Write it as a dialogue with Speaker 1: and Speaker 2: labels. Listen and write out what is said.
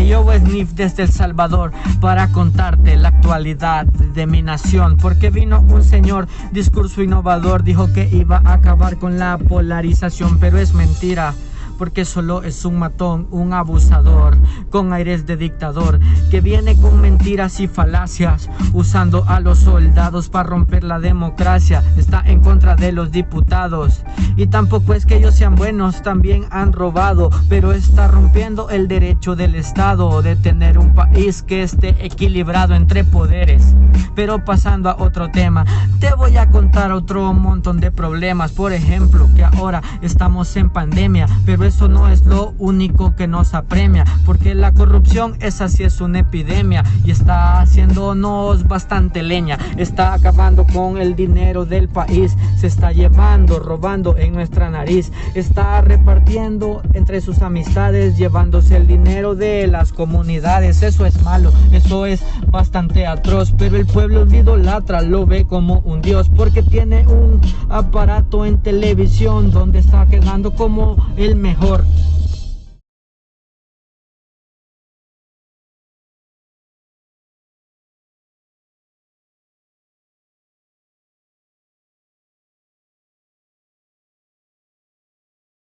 Speaker 1: Hey yo, Sniff desde El Salvador para contarte la actualidad de mi nación. Porque vino un señor, discurso innovador, dijo que iba a acabar con la polarización, pero es mentira. Porque solo es un matón, un abusador, con aires de dictador, que viene con mentiras y falacias, usando a los soldados para romper la democracia. Está en contra de los diputados, y tampoco es que ellos sean buenos, también han robado, pero está rompiendo el derecho del Estado de tener un país que esté equilibrado entre poderes. Pero pasando a otro tema, te voy a contar otro montón de problemas. Por ejemplo, que ahora estamos en pandemia, pero eso no es lo único que nos apremia, porque la corrupción esa sí es una epidemia y está haciéndonos bastante leña. Está acabando con el dinero del país, se está llevando, robando en nuestra nariz, está repartiendo entre sus amistades, llevándose el dinero de las comunidades. Eso es malo, eso es bastante atroz, pero el pueblo lo idolatra, lo ve como un dios, porque tiene un aparato en televisión donde está quedando como el mejor.